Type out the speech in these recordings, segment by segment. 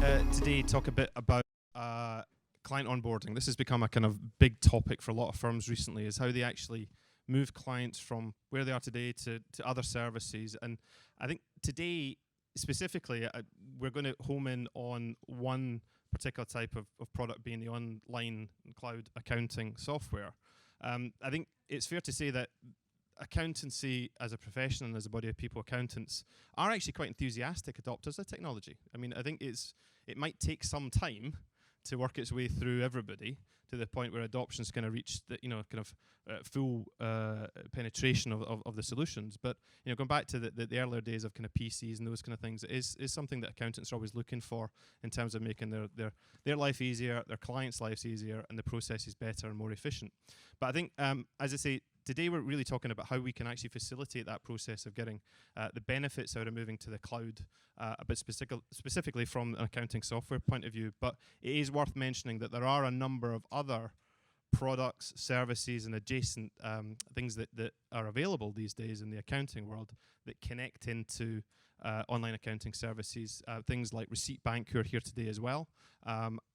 today talk a bit about client onboarding. This has become a kind of big topic for a lot of firms recently, is how they actually move clients from where they are today to other services. And I think today, specifically, we're going to home in on one particular type of product, being the online cloud accounting software. I think it's fair to say that accountancy as a profession and as a body of people, accountants, are actually quite enthusiastic adopters of technology. I mean, I think it might take some time to work its way through everybody to the point where adoption's going to reach the full penetration of the solutions. But going back to the earlier days of kind of PCs and those kind of things, it is something that accountants are always looking for in terms of making their life easier, their clients' lives easier, and the processes better and more efficient. But I think, as I say, today we're really talking about how we can actually facilitate that process of getting the benefits out of moving to the cloud, but specifically from an accounting software point of view. But it is worth mentioning that there are a number of other products, services, and adjacent things that are available these days in the accounting world that connect into online accounting services, things like Receipt Bank, who are here today as well,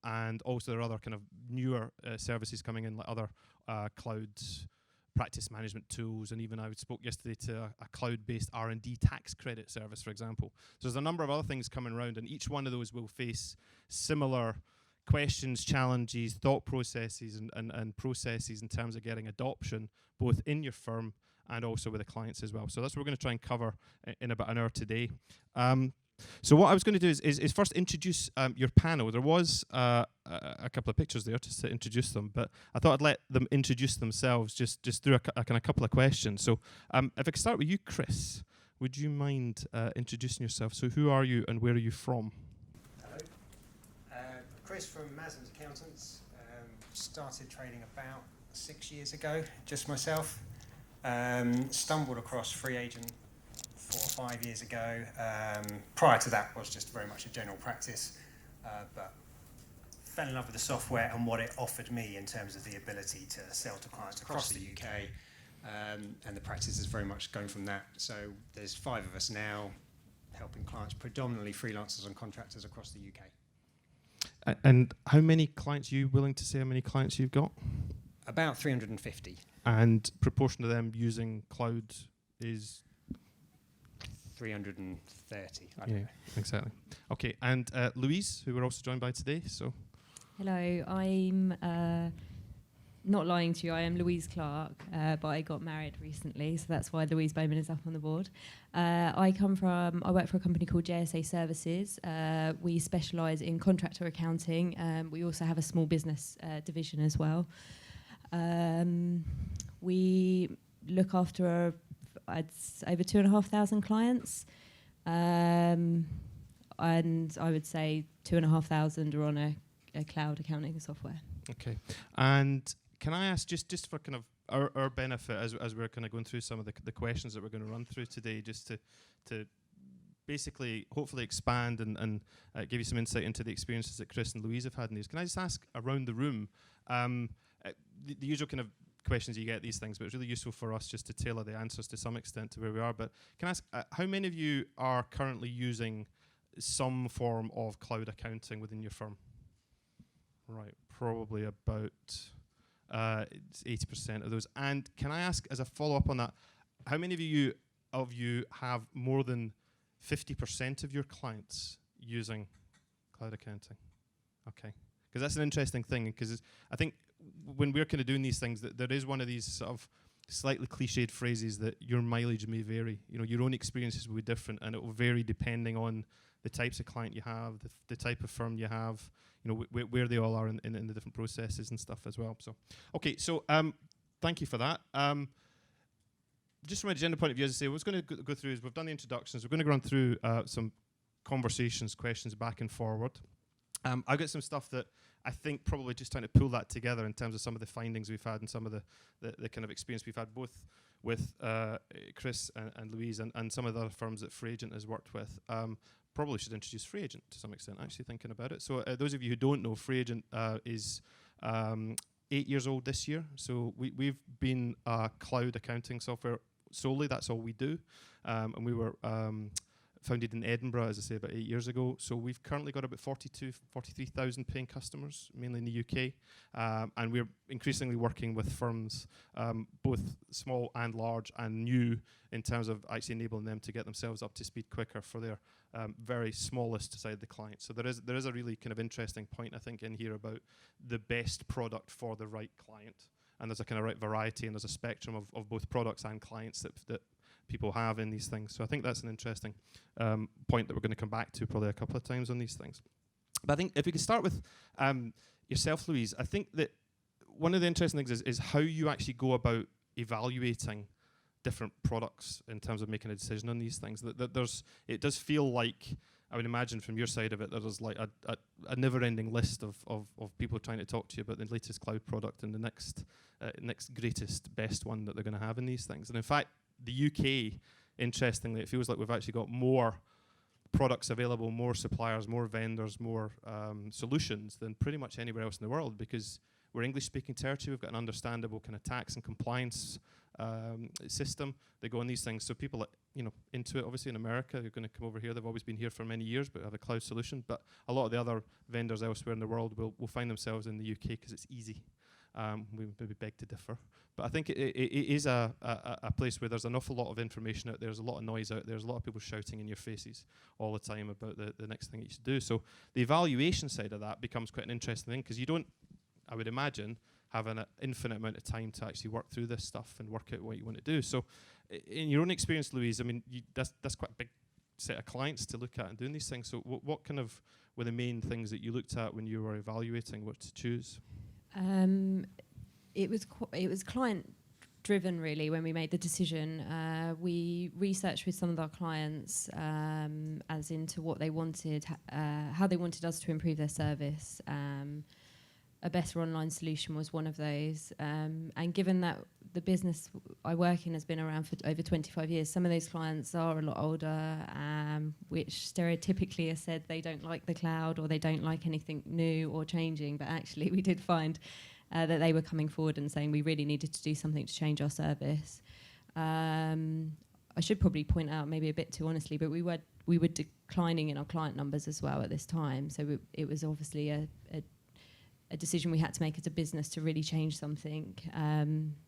and also there are other kind of newer services coming in, like other cloud practice management tools, and even I spoke yesterday to a cloud-based R&D tax credit service, for example. So there's a number of other things coming around, and each one of those will face similar questions, challenges, thought processes, and processes in terms of getting adoption, both in your firm and also with the clients as well. So that's what we're going to try and cover in about an hour today. So what I was going to do is first introduce your panel. There was a couple of pictures there just to introduce them, but I thought I'd let them introduce themselves just through a kind of couple of questions. So if I could start with you, Chris, would you mind introducing yourself? So who are you and where are you from? Hello, Chris from Mason's Accountants. Started trading about 6 years ago, just myself. Stumbled across Free Agent 4 or 5 years ago. Prior to that was just very much a general practice, but fell in love with the software and what it offered me in terms of the ability to sell to clients across the UK, and the practice is very much going from that. So there's 5 of us now helping clients, predominantly freelancers and contractors across the UK. And how many clients are you willing to say how many clients you've got? About 350. And proportion of them using cloud is? 330. I don't know. Exactly. Okay, and Louise, who we're also joined by today. So, hello, I'm not lying to you. I am Louise Clark, but I got married recently, so that's why Louise Bowman is up on the board. I work for a company called JSA Services. We specialise in contractor accounting. We also have a small business division as well. We look after over 2,500 clients, and I would say 2,500 are on a cloud accounting software. Okay, and can I ask just for kind of our benefit as we're kind of going through some of the questions that we're going to run through today, just to basically hopefully expand and give you some insight into the experiences that Chris and Louise have had in these. Can I just ask around the room, the usual kind of questions you get these things, but it's really useful for us just to tailor the answers to some extent to where we are. But can I ask, how many of you are currently using some form of cloud accounting within your firm? Right, probably about 80% of those. And can I ask, as a follow-up on that, how many of you have more than 50% of your clients using cloud accounting? Okay, because that's an interesting thing, because I think when we're kind of doing these things, that there is one of these sort of slightly cliched phrases that your mileage may vary. Your own experiences will be different, and it will vary depending on the types of client you have, the type of firm you have, where they all are in the different processes and stuff as well. So, okay, so thank you for that. Just from a agenda point of view, as I say, what we're going to go through is we've done the introductions. We're going to run through some conversations, questions back and forward. I've got some stuff that I think probably just trying to pull that together in terms of some of the findings we've had and some of the kind of experience we've had both with Chris and Louise and some of the other firms that Free Agent has worked with. Probably should introduce Free Agent to some extent, actually thinking about it. So those of you who don't know, Free Agent is 8 years old this year. So we've been a cloud accounting software solely. That's all we do. And we were founded in Edinburgh, as I say, about 8 years ago. So we've currently got about 43,000 paying customers, mainly in the UK. And we're increasingly working with firms, both small and large and new, in terms of actually enabling them to get themselves up to speed quicker for their very smallest side of the client. So there is a really kind of interesting point, I think, in here about the best product for the right client. And there's a kind of right variety, and there's a spectrum of both products and clients that people have in these things. So I think that's an interesting point that we're going to come back to probably a couple of times on these things. But I think if we could start with yourself, Louise, I think that one of the interesting things is how you actually go about evaluating different products in terms of making a decision on these things. That it does feel like, I would imagine from your side of it, there's like a never-ending list of people trying to talk to you about the latest cloud product and the next greatest, best one that they're going to have in these things. And in fact, the UK, interestingly, it feels like we've actually got more products available, more suppliers, more vendors, more solutions than pretty much anywhere else in the world, because we're English-speaking territory. We've got an understandable kind of tax and compliance system. They go on these things. So people, Intuit, obviously in America, are going to come over here. They've always been here for many years, but have a cloud solution. But a lot of the other vendors elsewhere in the world will find themselves in the UK because it's easy. We maybe beg to differ. But I think it is a place where there's an awful lot of information out there. There's a lot of noise out there. There's a lot of people shouting in your faces all the time about the next thing you should do. So the evaluation side of that becomes quite an interesting thing, because you don't, I would imagine, have an infinite amount of time to actually work through this stuff and work out what you want to do. So in your own experience, Louise, I mean, that's quite a big set of clients to look at and doing these things. So what kind of were the main things that you looked at when you were evaluating what to choose? It was client driven, really, when we made the decision. We researched with some of our clients as into what they wanted, how they wanted us to improve their service. A better online solution was one of those. And given that the business I work in has been around for over 25 years, some of those clients are a lot older, which stereotypically has said they don't like the cloud or they don't like anything new or changing. But actually, we did find that they were coming forward and saying we really needed to do something to change our service. I should probably point out, maybe a bit too honestly, but we were declining in our client numbers as well at this time. So it was obviously a decision we had to make as a business to really change something.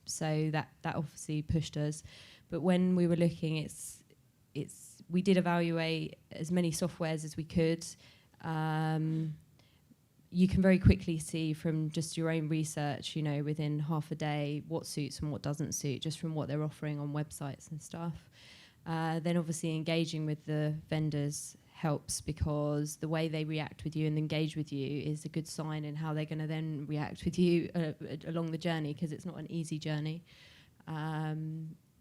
So that obviously pushed us. But when we were looking, we did evaluate as many softwares as we could. You can very quickly see from just your own research, within half a day, what suits and what doesn't suit, just from what they're offering on websites and stuff. Then obviously engaging with the vendors helps, because the way they react with you and engage with you is a good sign in how they're going to then react with you along the journey, because it's not an easy journey.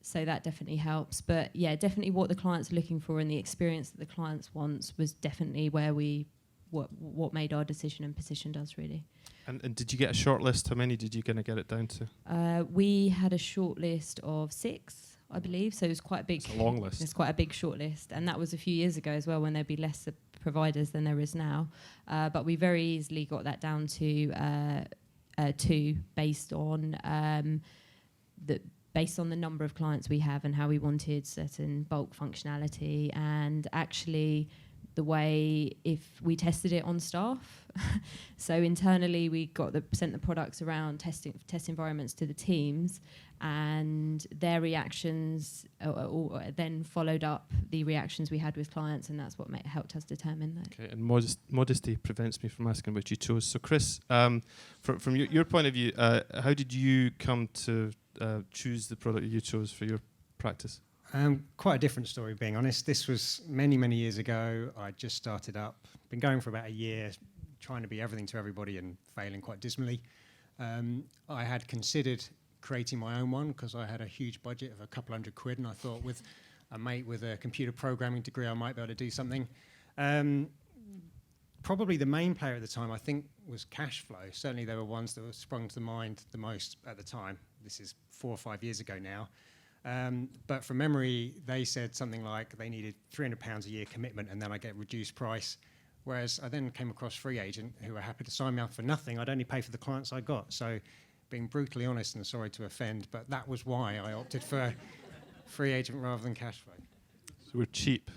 So that definitely helps. But yeah, definitely what the clients are looking for and the experience that the clients wants was definitely where what made our decision and positioned us, really. And did you get a short list? How many did you kind of get it down to? We had a short list of 6, I believe, so it was quite a big. It's a long list. It's quite a big short list, and that was a few years ago as well, when there'd be less providers than there is now. But we very easily got that down to 2, based on the number of clients we have and how we wanted certain bulk functionality, and actually the way if we tested it on staff. So internally we sent the products around test environments to the teams, and their reactions then followed up the reactions we had with clients, and that's what helped us determine that. Okay, and modesty prevents me from asking what you chose. So Chris, from your point of view, how did you come to choose the product you chose for your practice? Quite a different story, being honest. This was many, many years ago. I just started up, been going for about a year, trying to be everything to everybody and failing quite dismally. I had considered creating my own one because I had a huge budget of a couple £100, and I thought with a mate with a computer programming degree I might be able to do something. Probably the main player at the time, I think, was Cashflow. Certainly they were ones that were sprung to the mind the most at the time. This is 4 or 5 years ago now. But from memory, they said something like they needed £300 a year commitment, and then I get reduced price. Whereas I then came across Free Agent, who were happy to sign me up for nothing. I'd only pay for the clients I got. So being brutally honest, and sorry to offend, but that was why I opted for Free Agent rather than Cashflow. So we're cheap.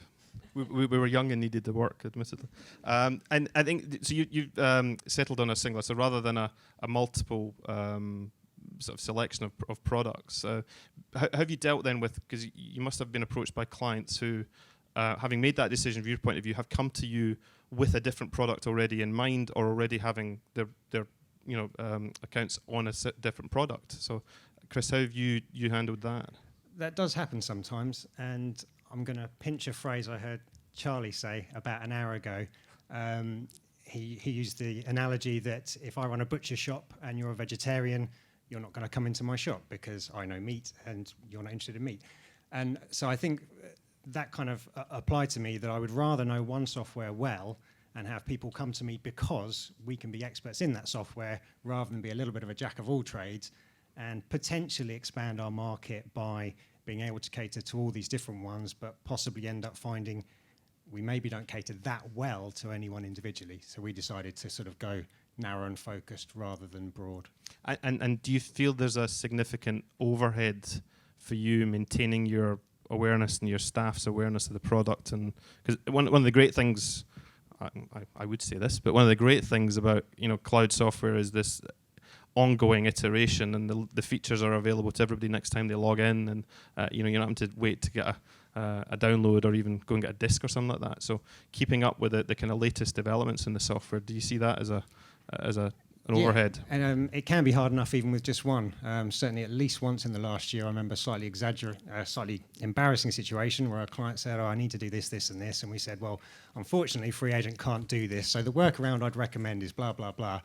we were young and needed the work, admittedly. And I think so. You've settled on a single, so rather than a multiple sort of selection of products. How have you dealt then with? Because you must have been approached by clients who, having made that decision from your point of view, have come to you with a different product already in mind, or already having their accounts on a different product. So, Chris, how have you handled that? That does happen sometimes, and I'm going to pinch a phrase I heard Charlie say about an hour ago. He used the analogy that if I run a butcher shop and you're a vegetarian, you're not going to come into my shop because I know meat and you're not interested in meat. And so I think that kind of applied to me, that I would rather know one software well and have people come to me because we can be experts in that software, rather than be a little bit of a jack of all trades, and potentially expand our market by being able to cater to all these different ones, but possibly end up finding we maybe don't cater that well to anyone individually. So we decided to sort of go narrow and focused rather than broad. And do you feel there's a significant overhead for you maintaining your awareness and your staff's awareness of the product? And because one of the great things, I would say this, but one of the great things about cloud software is this ongoing iteration, and the features are available to everybody next time they log in, and you're not having to wait to get a download or even go and get a disk or something like that. So keeping up with the kind of latest developments in the software, do you see that as an overhead? And it can be hard enough even with just one. Certainly, at least once in the last year, I remember a slightly embarrassing situation where a client said, "Oh, I need to do this, this, and this," and we said, "Well, unfortunately, Free Agent can't do this. So the workaround I'd recommend is blah blah blah."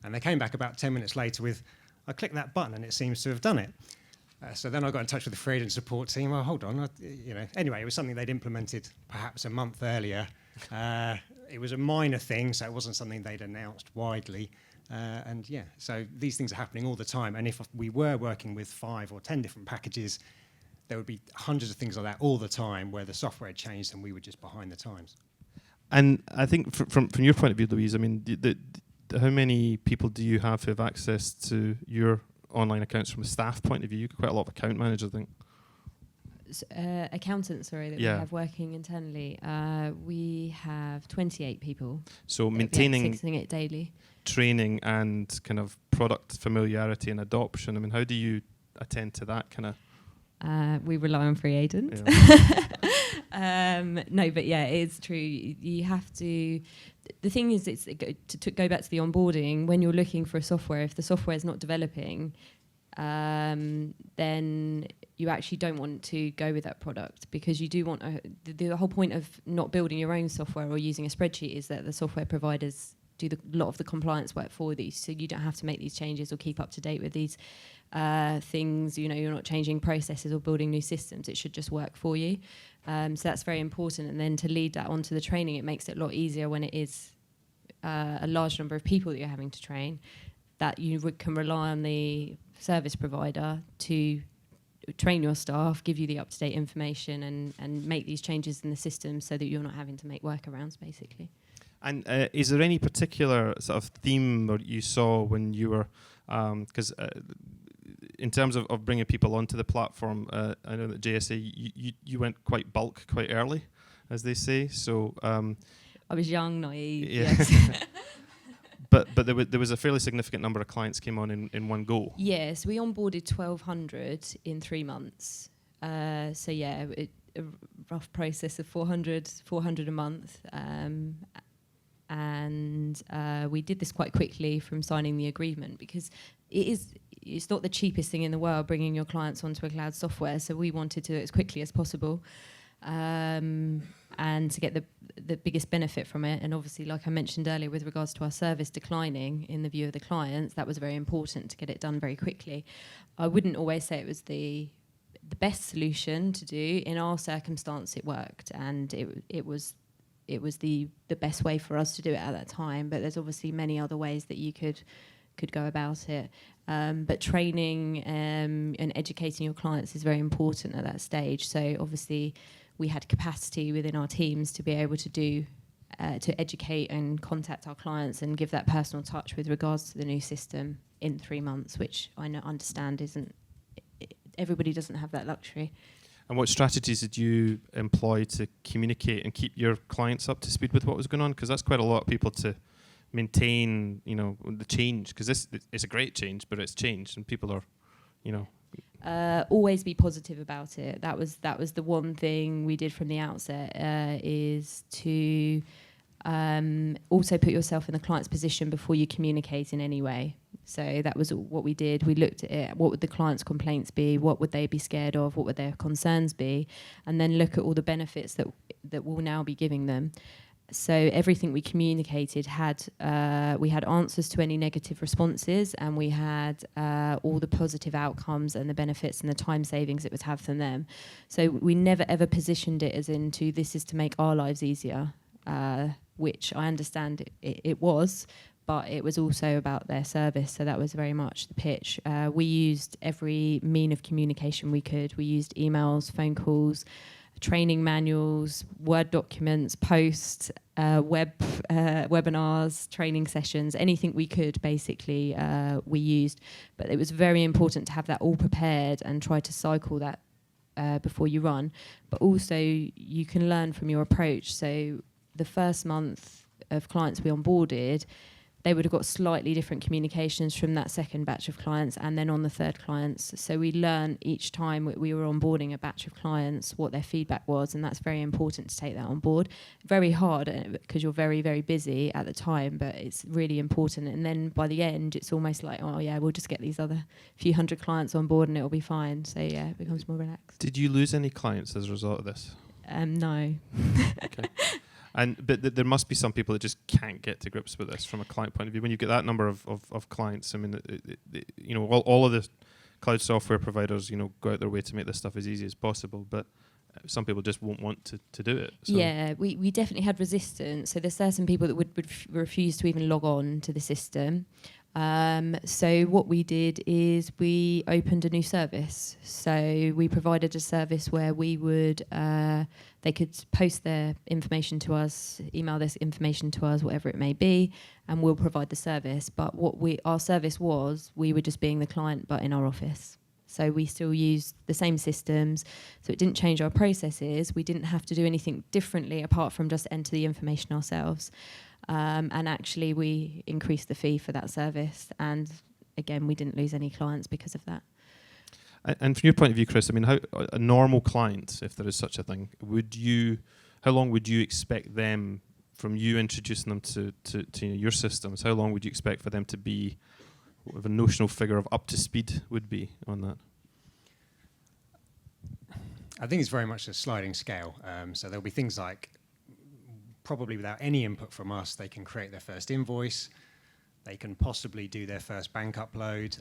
And they came back about 10 minutes later with, "I clicked that button and it seems to have done it." So then I got in touch with the Free Agent support team. Well, hold on, Anyway, it was something they'd implemented perhaps a month earlier. It was a minor thing, so it wasn't something they'd announced widely. So these things are happening all the time. And if we were working with 5 or 10 different packages, there would be hundreds of things like that all the time where the software had changed and we were just behind the times. And I think from your point of view, Louise, I mean, how many people do you have who have access to your online accounts from a staff point of view? You've got quite a lot of account managers, I think. Accountants, that we have working internally. We have 28 people. So maintaining it daily. Training and kind of product familiarity and adoption. I mean, how do you attend to that kind of? We rely on Free Agent. Yeah. No, but yeah, it's true. You have to. The thing is, it's to go back to the onboarding. When you're looking for a software, if the software is not developing, then you actually don't want to go with that product, because you do want the whole point of not building your own software or using a spreadsheet is that the software providers do a lot of the compliance work for these, so you don't have to make these changes or keep up to date with these things. You're not changing processes or building new systems. It should just work for you. So that's very important. And then to lead that onto the training, it makes it a lot easier when it is a large number of people that you're having to train, that you can rely on the service provider to train your staff, give you the up-to-date information, and make these changes in the system so that you're not having to make workarounds, basically. And is there any particular sort of theme that you saw when you were, because in terms of bringing people onto the platform, I know that JSA, you went quite bulk quite early, as they say. So I was young, naive. Yeah. Yes. But there was a fairly significant number of clients came on in one go. Yes, we onboarded 1,200 in 3 months. A rough process of 400 a month. And we did this quite quickly from signing the agreement, because it's not the cheapest thing in the world bringing your clients onto a cloud software, so we wanted to do it as quickly as possible, and to get the biggest benefit from it. And obviously, like I mentioned earlier, with regards to our service declining in the view of the clients, that was very important to get it done very quickly. I wouldn't always say it was the best solution to do. In our circumstance, it worked, and it was the best way for us to do it at that time. But there's obviously many other ways that you could go about it. But training and educating your clients is very important at that stage. So obviously we had capacity within our teams to be able to do to educate and contact our clients and give that personal touch with regards to the new system in 3 months, which I understand isn't, everybody doesn't have that luxury. And what strategies did you employ to communicate and keep your clients up to speed with what was going on? Because that's quite a lot of people to maintain, the change. Because this it's a great change, but it's changed, and people are, Always be positive about it. That was the one thing we did from the outset, is to also put yourself in the client's position before you communicate in any way. So that was what we did. We looked at it. What would the client's complaints be? What would they be scared of? What would their concerns be? And then look at all the benefits that we'll now be giving them. So everything we communicated we had answers to any negative responses, and we had all the positive outcomes and the benefits and the time savings it would have for them. So we never ever positioned it as into this is to make our lives easier, which I understand it was, but it was also about their service. So that was very much the pitch. We used every mean of communication we could. We used emails, phone calls, training manuals, Word documents, posts, webinars, training sessions, anything we could basically we used. But it was very important to have that all prepared and try to cycle that before you run. But also you can learn from your approach. So the first month of clients we onboarded, they would have got slightly different communications from that second batch of clients, and then on the third clients. So we learn each time we were onboarding a batch of clients what their feedback was, and that's very important to take that on board. Very hard because you're very, very busy at the time, but it's really important. And then by the end, it's almost like, oh yeah, we'll just get these other few hundred clients on board and it'll be fine. So yeah, it becomes more relaxed. Did you lose any clients as a result of this? No. Okay. But there must be some people that just can't get to grips with this from a client point of view. When you get that number of clients, I mean, all of the cloud software providers, go out their way to make this stuff as easy as possible. But some people just won't want to do it. So. Yeah, we definitely had resistance. So there's certain people that would refuse to even log on to the system. So what we did is we opened a new service. So we provided a service where we would they could post their information to us, email this information to us, whatever it may be, and we'll provide the service. But our service was, we were just being the client, but in our office. So we still used the same systems. So it didn't change our processes. We didn't have to do anything differently apart from just enter the information ourselves. And actually, we increased the fee for that service. And again, we didn't lose any clients because of that. And from your point of view, Chris, I mean, how a normal client, if there is such a thing, how long would you expect them, from you introducing them to your systems, how long would you expect for them to be, what a notional figure of up to speed would be on that? I think it's very much a sliding scale. So there'll be things like, probably without any input from us, they can create their first invoice, they can possibly do their first bank upload,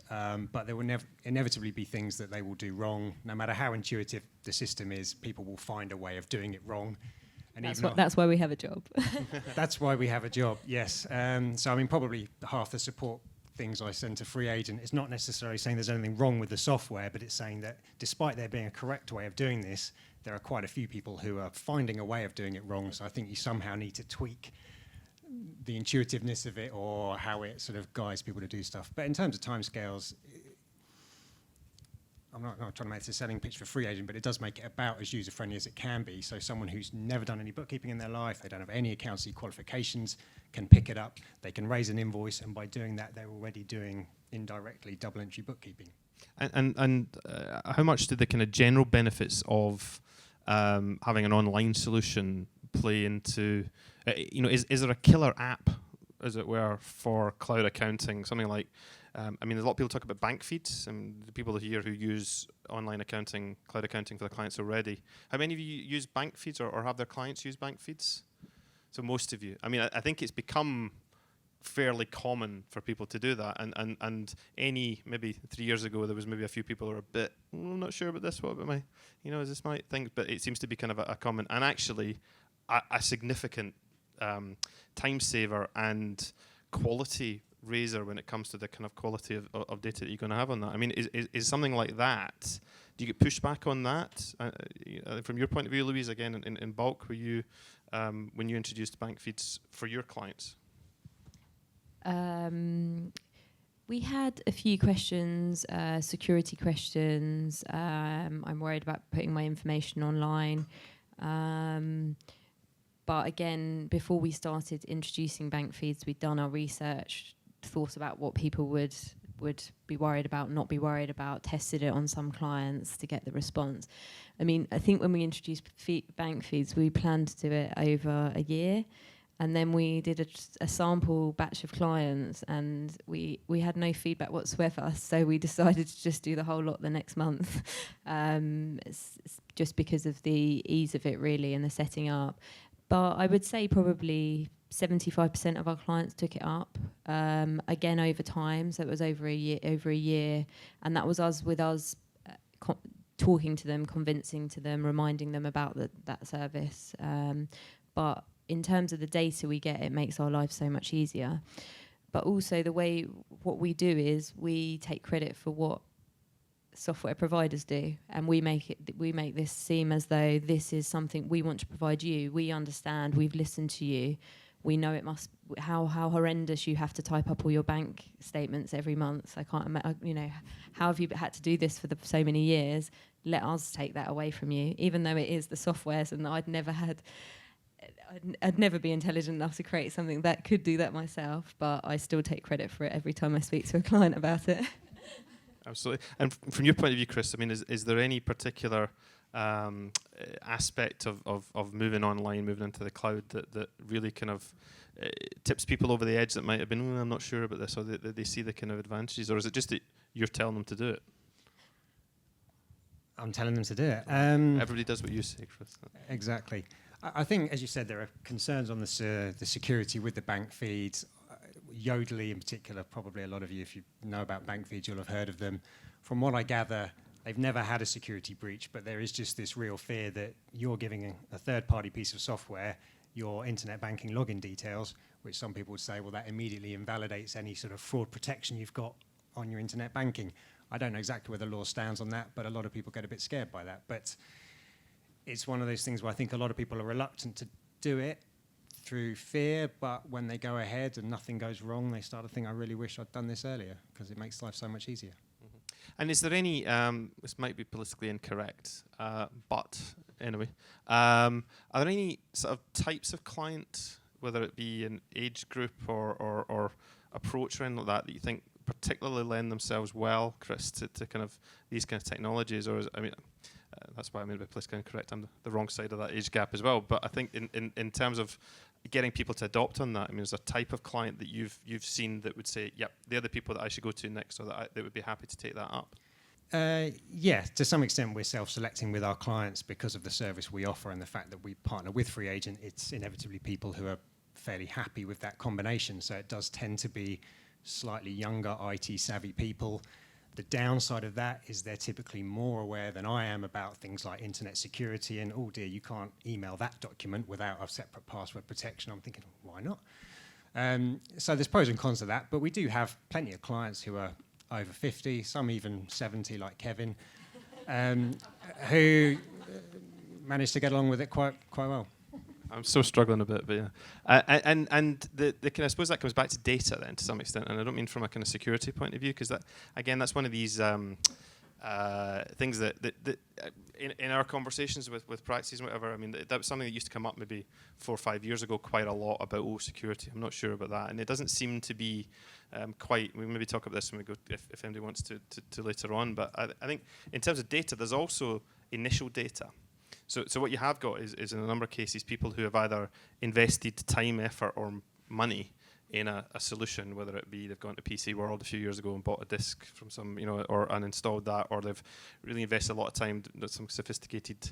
but there will inevitably be things that they will do wrong. No matter how intuitive the system is, people will find a way of doing it wrong. And that's why we have a job. That's why we have a job, yes. So I mean, probably half the support things I send to free agent, it's not necessarily saying there's anything wrong with the software, but it's saying that despite there being a correct way of doing this, there are quite a few people who are finding a way of doing it wrong. So I think you somehow need to tweak the intuitiveness of it or how it sort of guides people to do stuff. But in terms of timescales, I'm not trying to make this a selling pitch for free agent, but it does make it about as user-friendly as it can be. So someone who's never done any bookkeeping in their life, they don't have any accountancy qualifications, can pick it up, they can raise an invoice, and by doing that, they're already doing indirectly double entry bookkeeping. And how much do the kind of general benefits of having an online solution play into, is there a killer app, as it were, for cloud accounting? Something like, I mean, there's a lot of people talk about bank feeds, and the people here who use online accounting, cloud accounting for their clients already. How many of you use bank feeds or have their clients use bank feeds? So most of you. I mean, I think it's become fairly common for people to do that, and maybe 3 years ago there was maybe a few people who were a bit, I'm not sure about this, what about is this my thing? But it seems to be kind of a common, and actually a significant time saver and quality raiser when it comes to the kind of quality of data that you're going to have on that. I mean, is something like that, do you get pushback on that? From your point of view, Louise, again, in bulk, were you, when you introduced bank feeds for your clients? We had a few questions, security questions. I'm worried about putting my information online. But again, before we started introducing bank feeds, we'd done our research, thought about what people would be worried about, not be worried about, tested it on some clients to get the response. I mean, I think when we introduced bank feeds, we planned to do it over a year. And then we did a sample batch of clients, and we had no feedback whatsoever. So we decided to just do the whole lot the next month, it's just because of the ease of it, really, and the setting up. But I would say probably 75% of our clients took it up, again over time. So it was over a year, and that was us talking to them, convincing to them, reminding them about that service. But in terms of the data we get, it makes our lives so much easier. But also what we do is we take credit for what software providers do, and we make this seem as though this is something we want to provide you. We understand, we've listened to you, we know how horrendous you have to type up all your bank statements every month. I can't imagine, how have you had to do this for so many years? Let us take that away from you, even though it is the softwares, and I'd never be intelligent enough to create something that could do that myself, but I still take credit for it every time I speak to a client about it. Absolutely. And from your point of view, Chris, I mean, is there any particular aspect of moving online, moving into the cloud that really kind of tips people over the edge that might have been, I'm not sure about this, or they see the kind of advantages, or is it just that you're telling them to do it? I'm telling them to do it. Everybody does what you say, Chris. Exactly. I think, as you said, there are concerns on the security with the bank feeds. Yodlee in particular, probably a lot of you, if you know about bank feeds, you'll have heard of them. From what I gather, they've never had a security breach, but there is just this real fear that you're giving a third-party piece of software your internet banking login details, which some people would say, well, that immediately invalidates any sort of fraud protection you've got on your internet banking. I don't know exactly where the law stands on that, but a lot of people get a bit scared by that. But it's one of those things where I think a lot of people are reluctant to do it through fear, but when they go ahead and nothing goes wrong, they start to think, I really wish I'd done this earlier, because it makes life so much easier. Mm-hmm. And is there any, this might be politically incorrect, but anyway, are there any sort of types of client, whether it be an age group or approach or anything like that you think particularly lend themselves well, Chris, to kind of these kind of technologies? Or that's why I'm a bit politically incorrect. I'm the wrong side of that age gap as well. But I think in terms of getting people to adopt on that, I mean, there's a type of client that you've seen that would say, yep, they're the people that I should go to next, or that would be happy to take that up. Yeah, to some extent we're self-selecting with our clients because of the service we offer and the fact that we partner with Free Agent. It's inevitably people who are fairly happy with that combination. So it does tend to be slightly younger IT savvy people. The downside of that is they're typically more aware than I am about things like internet security and, oh dear, you can't email that document without a separate password protection. I'm thinking, why not? So there's pros and cons to that, but we do have plenty of clients who are over 50, some even 70 like Kevin, who managed to get along with it quite well. I'm so struggling a bit, but yeah. And the kind of, I suppose that comes back to data then to some extent, and I don't mean from a kind of security point of view, because that, again, that's one of these things that in our conversations with practices and whatever, I mean, that was something that used to come up maybe 4 or 5 years ago quite a lot about, security. I'm not sure about that, and it doesn't seem to be quite, we maybe talk about this when we go, if anybody wants to later on, but I think in terms of data, there's also initial data. So what you have got is in a number of cases people who have either invested time, effort, or money in a solution, whether it be they've gone to PC World a few years ago and bought a disk from some, or uninstalled that, or they've really invested a lot of time in some sophisticated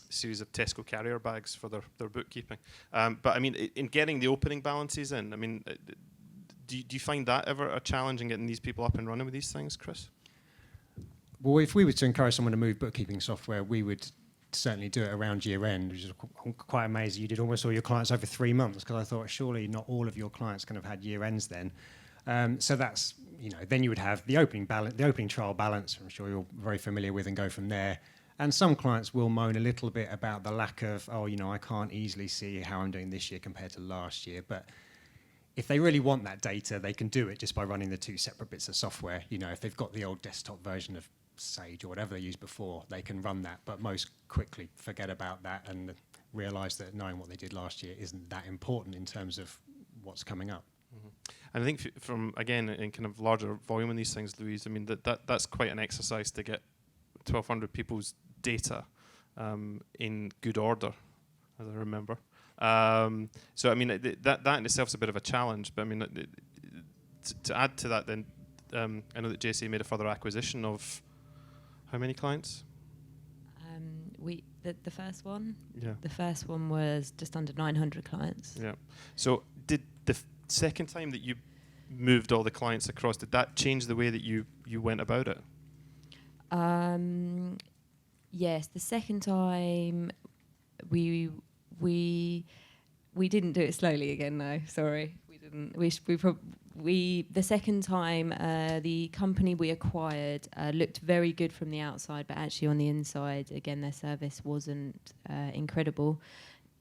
series of Tesco carrier bags for their bookkeeping. But I mean, in getting the opening balances in, I mean, do you find that ever a challenge in getting these people up and running with these things, Chris? Well, if we were to encourage someone to move bookkeeping software, we would certainly do it around year end, which is quite amazing. You did almost all your clients over 3 months, because I thought surely not all of your clients can have had year ends then. So that's, then you would have the opening trial balance, I'm sure you're very familiar with, and go from there. And some clients will moan a little bit about the lack of, I can't easily see how I'm doing this year compared to last year. But if they really want that data, they can do it just by running the two separate bits of software. You know, if they've got the old desktop version of Sage or whatever they used before, they can run that, but most quickly forget about that and realise that knowing what they did last year isn't that important in terms of what's coming up. Mm-hmm. And I think from, again, in kind of larger volume in these things, Louise, I mean, that's quite an exercise to get 1,200 people's data in good order, as I remember. So, I mean, that in itself is a bit of a challenge, but I mean, to add to that then, I know that JC made a further acquisition of how many clients? The first one? Yeah. The first one was just under 900 clients. Yeah. So did the second time that you moved all the clients across, did that change the way that you went about it? Yes, the second time we didn't do it slowly again. No, sorry, we didn't. The second time the company we acquired looked very good from the outside, but actually on the inside, again, their service wasn't incredible.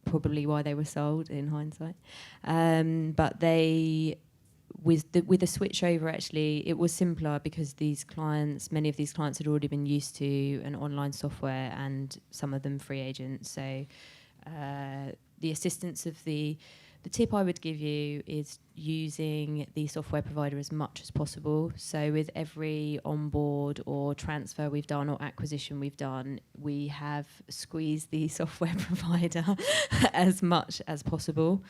Probably why they were sold in hindsight. But they, with the switch over, actually, it was simpler because many of these clients had already been used to an online software, and some of them free agents. So the assistance of the tip I would give you is using the software provider as much as possible. So with every onboard or transfer we've done or acquisition we've done, we have squeezed the software provider as much as possible,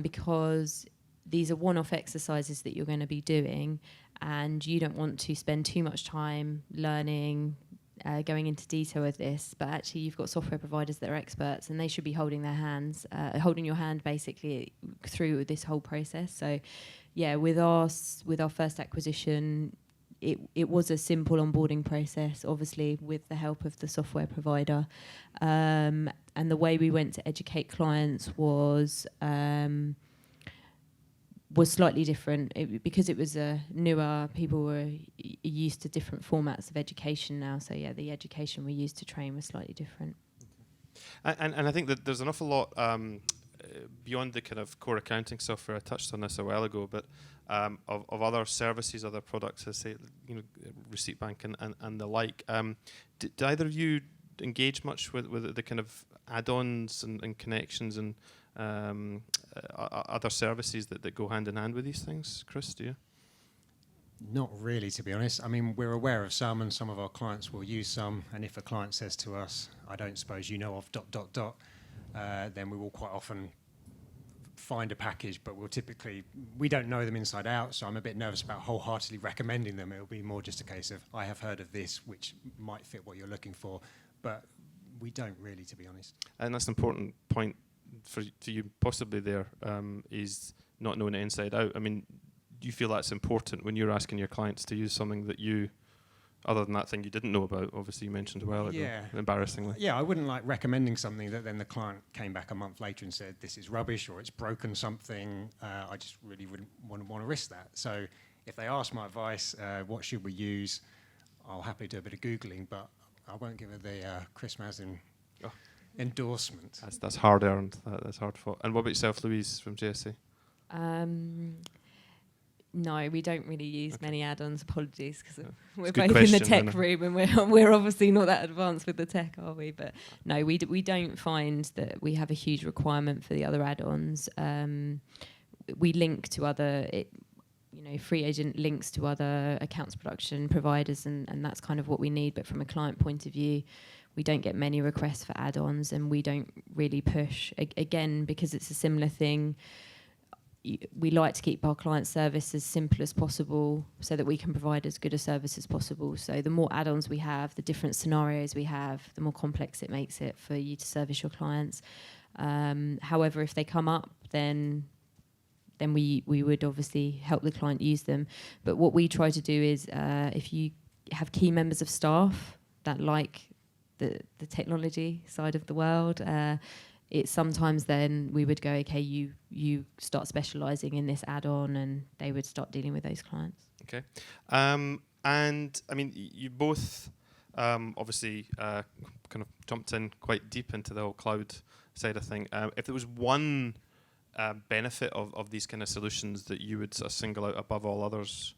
because these are one-off exercises that you're going to be doing, and you don't want to spend too much time learning, going into detail with this, but actually you've got software providers that are experts, and they should be holding your hand basically through this whole process. So yeah, with our first acquisition, it was a simple onboarding process, obviously with the help of the software provider, and the way we went to educate clients was slightly different because it was newer. People were used to different formats of education now. So yeah, the education we used to train was slightly different. And I think that there's an awful lot beyond the kind of core accounting software. I touched on this a while ago, but of other services, other products, I say, Receipt Bank and the like. Did either of you engage much with the kind of add-ons and connections and other services that go hand in hand with these things? Chris, do you? Not really, to be honest. I mean, we're aware of some, and some of our clients will use some. And if a client says to us, "I don't suppose you know of ... then we will quite often find a package, but we don't know them inside out, so I'm a bit nervous about wholeheartedly recommending them. It'll be more just a case of, I have heard of this, which might fit what you're looking for, but we don't really, to be honest. And that's an important point for you possibly there, is not knowing it inside out. I mean, do you feel that's important when you're asking your clients to use something that other than that thing you didn't know about, obviously you mentioned a while ago, embarrassingly? Yeah, I wouldn't like recommending something that then the client came back a month later and said, this is rubbish, or it's broken something. I just really wouldn't want to risk that. So if they ask my advice, what should we use, I'll happily do a bit of Googling, but I won't give her the Chris Mazin endorsement. That's hard earned. That's hard fought. And what about yourself, Louise, from JSC? No, we don't really use many add-ons. Apologies, because we're both in the tech room, and we're obviously not that advanced with the tech, are we? But no, we don't find that we have a huge requirement for the other add-ons. We link to other, free agent links to other accounts production providers, and that's kind of what we need. But from a client point of view, we don't get many requests for add-ons, and we don't really push. Again, because it's a similar thing, we like to keep our client service as simple as possible so that we can provide as good a service as possible. So the more add-ons we have, the different scenarios we have, the more complex it makes it for you to service your clients. However, if they come up, then we would obviously help the client use them. But what we try to do is, if you have key members of staff that like the technology side of the world, it's sometimes then we would go, okay, you start specialising in this add-on, and they would start dealing with those clients. Okay. And I mean, you both obviously kind of jumped in quite deep into the whole cloud side of thing. If there was one benefit of these kind of solutions that you would sort of single out above all others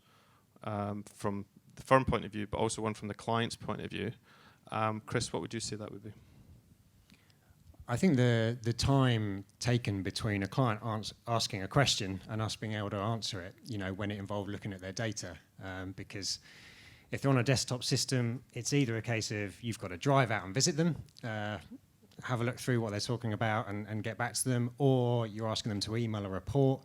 from the firm point of view, but also one from the client's point of view? Chris, what would you say that would be? I think the time taken between a client asking a question and us being able to answer it, when it involved looking at their data, because if they're on a desktop system, it's either a case of you've got to drive out and visit them, have a look through what they're talking about and get back to them, or you're asking them to email a report,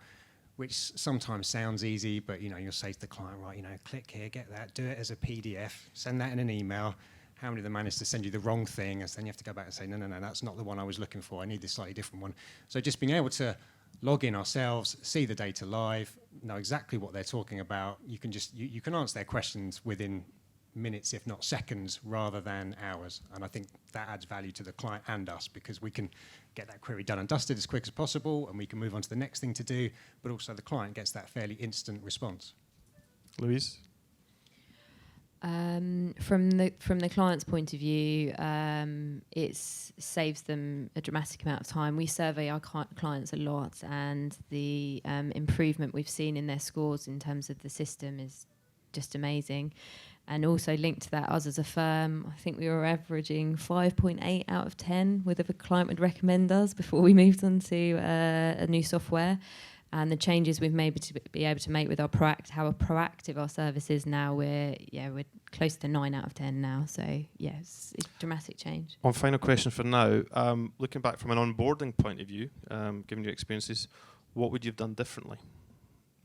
which sometimes sounds easy, but you'll say to the client, right, click here, get that, do it as a PDF, send that in an email. How many of them manage to send you the wrong thing? And then you have to go back and say, no, that's not the one I was looking for. I need this slightly different one. So just being able to log in ourselves, see the data live, know exactly what they're talking about. You can you can answer their questions within minutes, if not seconds, rather than hours. And I think that adds value to the client and us, because we can get that query done and dusted as quick as possible, and we can move on to the next thing to do, but also the client gets that fairly instant response. Louise? From the client's point of view, it saves them a dramatic amount of time. We survey our clients a lot, and the improvement we've seen in their scores in terms of the system is just amazing. And also linked to that, us as a firm, I think we were averaging 5.8 out of 10 whether a client would recommend us before we moved on to a new software. And the changes we've made to be able to make with our how proactive our service is now, we're close to 9 out of 10 now. So yes, it's a dramatic change. One final question for now. Looking back from an onboarding point of view, given your experiences, what would you have done differently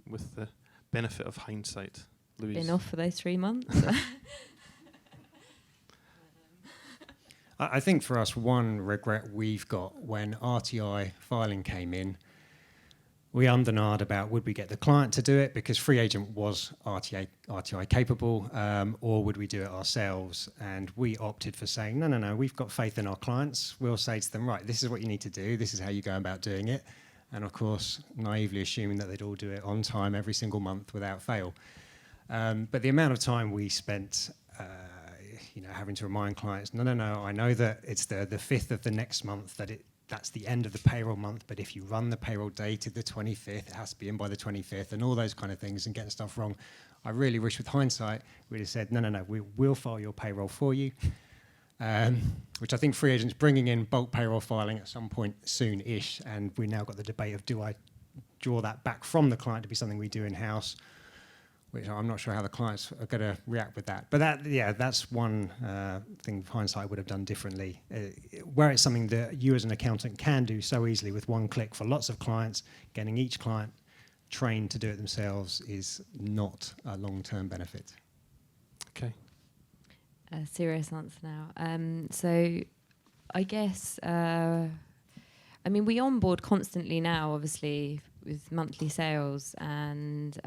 with the benefit of hindsight, Louise? Been off for those 3 months. I think for us, one regret we've got when RTI filing came in, we ummed about would we get the client to do it because Free Agent was RTI capable, or would we do it ourselves? And we opted for saying, no, we've got faith in our clients. We'll say to them, right, this is what you need to do. This is how you go about doing it. And of course, naively assuming that they'd all do it on time every single month without fail. But the amount of time we spent having to remind clients, no, I know that it's the 5th of the next month that's the end of the payroll month, but if you run the payroll dated the 25th, it has to be in by the 25th, and all those kind of things, and getting stuff wrong. I really wish with hindsight we'd have said, no, we will file your payroll for you, which I think Free Agent's bringing in bulk payroll filing at some point soon-ish, and we now got the debate of do I draw that back from the client to be something we do in-house, which I'm not sure how the clients are going to react with that. But that's one thing hindsight would have done differently. Where it's something that you as an accountant can do so easily with one click for lots of clients, getting each client trained to do it themselves is not a long-term benefit. Okay. A serious answer now. So I guess, we onboard constantly now, obviously, with monthly sales, and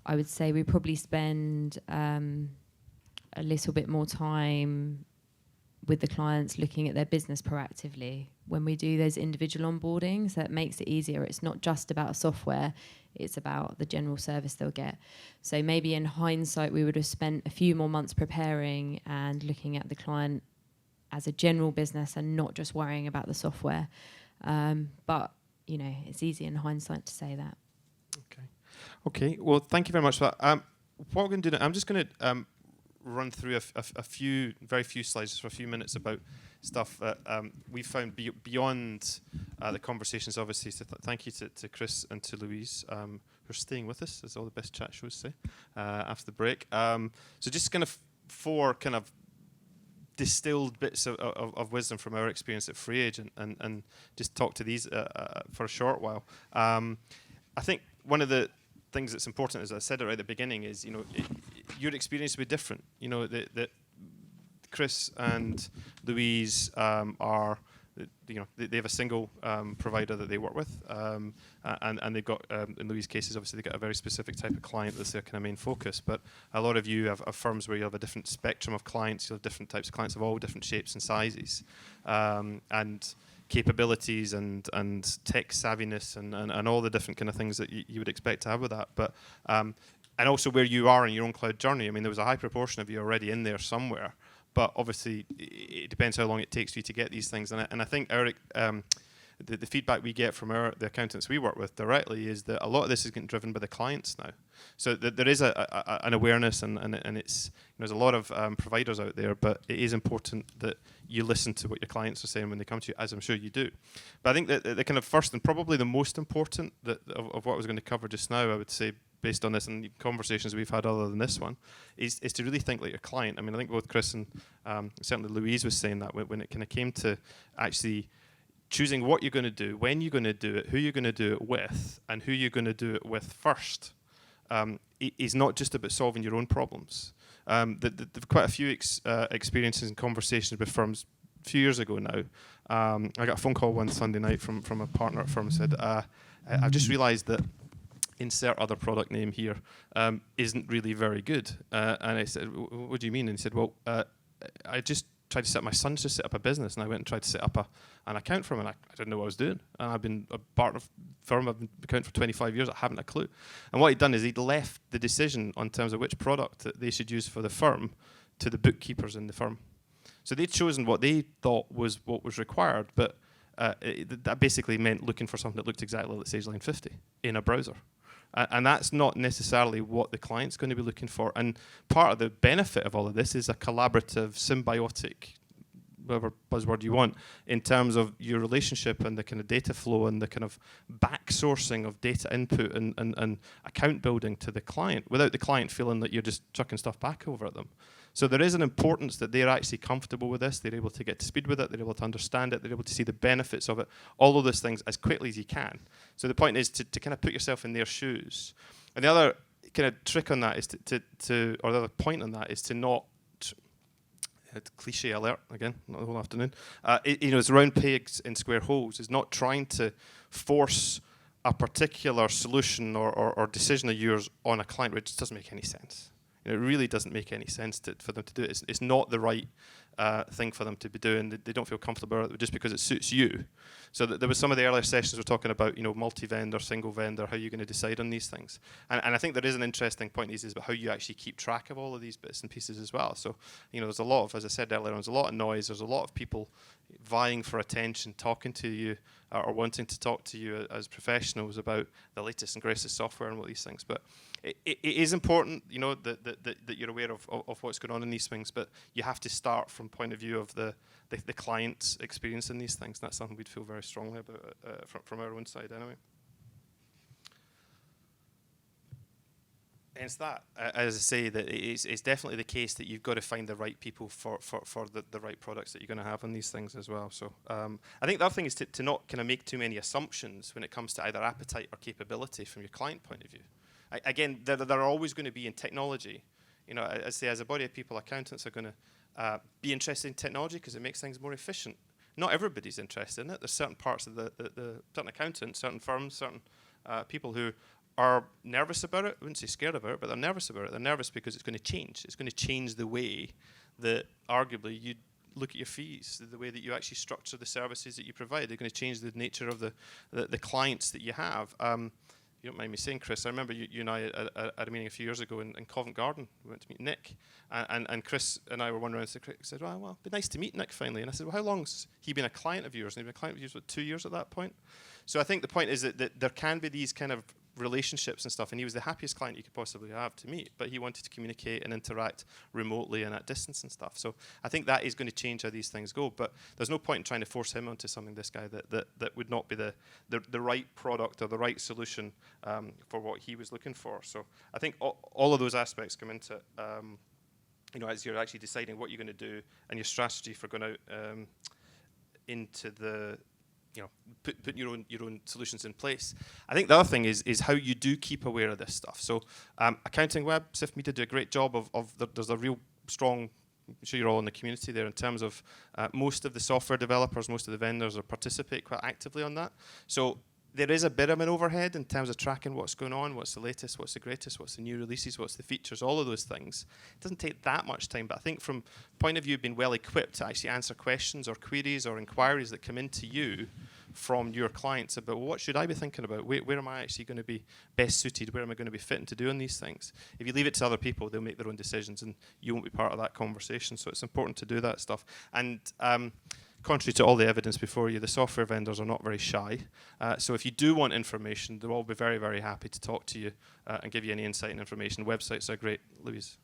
I would say we probably spend a little bit more time with the clients looking at their business proactively when we do those individual onboardings. That makes it easier. It's not just about software, it's about the general service they'll get. So maybe in hindsight, we would have spent a few more months preparing and looking at the client as a general business and not just worrying about the software. But, it's easy in hindsight to say that. Okay, well, thank you very much for that. What we're going to do now, I'm just going to run through very few slides, just for a few minutes, about stuff that we found beyond the conversations, obviously. So thank you to Chris and to Louise, who are staying with us, as all the best chat shows say, after the break. So just kind of 4 kind of distilled bits of wisdom from our experience at Free Agent, and just talk to these for a short while. I think one of the things that's important, as I said right at the beginning, is your experience will be different. That Chris and Louise are, they have a single provider that they work with, and they've got, in Louise's cases, obviously they've got a very specific type of client that's their kind of main focus. But a lot of you have firms where you have a different spectrum of clients. You have different types of clients of all different shapes and sizes, and capabilities and tech savviness and all the different kind of things that you would expect to have with that. But and also where you are in your own cloud journey. I mean, there was a high proportion of you already in there somewhere, but obviously it depends how long it takes for you to get these things. And I think the feedback we get from the accountants we work with directly is that a lot of this is getting driven by the clients now. So there is an awareness, and it's, there's a lot of providers out there, but it is important that you listen to what your clients are saying when they come to you, as I'm sure you do. But I think that the kind of first and probably the most important of what I was going to cover just now, I would say, based on this and conversations we've had other than this one, is to really think like your client. I mean, I think both Chris and certainly Louise was saying that when it kind of came to actually choosing what you're going to do, when you're going to do it, who you're going to do it with, and who you're going to do it with first, is not just about solving your own problems. There've quite a few experiences and conversations with firms a few years ago now. I got a phone call one Sunday night from a partner at a firm who said, I've just realised that insert other product name here isn't really very good. And I said, what do you mean? And he said, well, I just tried to set, my son just set up a business, and I went and tried to set up an account for him, and I didn't know what I was doing. And I've been a part of firm, I've been accounting for 25 years, I haven't a clue. And what he'd done is he'd left the decision on terms of which product that they should use for the firm to the bookkeepers in the firm. So they'd chosen what they thought was what was required, but that basically meant looking for something that looked exactly like Sage Line 50 in a browser. And that's not necessarily what the client's going to be looking for. And part of the benefit of all of this is a collaborative, symbiotic, whatever buzzword you want, in terms of your relationship and the kind of data flow and the kind of back sourcing of data input and account building to the client without the client feeling that you're just chucking stuff back over at them. So there is an importance that they're actually comfortable with this, they're able to get to speed with it, they're able to understand it, they're able to see the benefits of it, all of those things as quickly as you can. So the point is to kind of put yourself in their shoes. And the other kind of trick on that is or the other point on that is to not, cliche alert again, not the whole afternoon, it's round pegs in square holes, is not trying to force a particular solution or decision of yours on a client, which doesn't make any sense. It really doesn't make any sense for them to do it. It's not the right thing for them to be doing. They don't feel comfortable about it just because it suits you. So there was some of the earlier sessions we're talking about, multi-vendor, single vendor, how you're going to decide on these things. And I think there is an interesting point these days about how you actually keep track of all of these bits and pieces as well. So, there's a lot of, as I said earlier, there's a lot of noise. There's a lot of people vying for attention, talking to you or wanting to talk to you as professionals about the latest and greatest software and all these things. But it is important, that you're aware of what's going on in these things, but you have to start from point of view of the client's experience in these things. And that's something we'd feel very strongly about from our own side anyway. And it's that, as I say, that it's definitely the case that you've got to find the right people for the right products that you're going to have on these things as well. So I think the other thing is to not kind of make too many assumptions when it comes to either appetite or capability from your client point of view. Again, there are always going to be in technology. I say as a body of people, accountants are going to be interested in technology because it makes things more efficient. Not everybody's interested in it. There's certain parts of the certain accountants, certain firms, certain people who are nervous about it. I wouldn't say scared about it, but they're nervous about it. They're nervous because it's going to change. It's going to change the way that arguably you look at your fees, the way that you actually structure the services that you provide. They're going to change the nature of the clients that you have. You don't mind me saying, Chris, I remember you and I at a meeting a few years ago in Covent Garden. We went to meet Nick, and Chris and I were wondering, and Chris said, well, it'd be nice to meet Nick finally. And I said, well, how long's he been a client of yours? And he'd been a client of yours for 2 years at that point. So I think the point is that there can be these kind of relationships and stuff, and he was the happiest client you could possibly have to meet, but he wanted to communicate and interact remotely and at distance and stuff. So I think that is going to change how these things go, but there's no point in trying to force him onto something, this guy, that would not be the right product or the right solution for what he was looking for. So I think all of those aspects come into as you're actually deciding what you're going to do and your strategy for going out into the put your own solutions in place. I think the other thing is how you do keep aware of this stuff. So Accounting Web, Sif Media do a great job there's a real strong, I'm sure you're all in the community there, in terms of most of the software developers, most of the vendors participate quite actively on that. So there is a bit of an overhead in terms of tracking what's going on, what's the latest, what's the greatest, what's the new releases, what's the features, all of those things. It doesn't take that much time, but I think from point of view of being well equipped to actually answer questions or queries or inquiries that come into you from your clients about, well, what should I be thinking about? Where am I actually going to be best suited? Where am I going to be fitting to doing these things? If you leave it to other people, they'll make their own decisions and you won't be part of that conversation. So it's important to do that stuff. And contrary to all the evidence before you, the software vendors are not very shy. So if you do want information, they'll all be very, very happy to talk to you and give you any insight and information. Websites are great. Louise?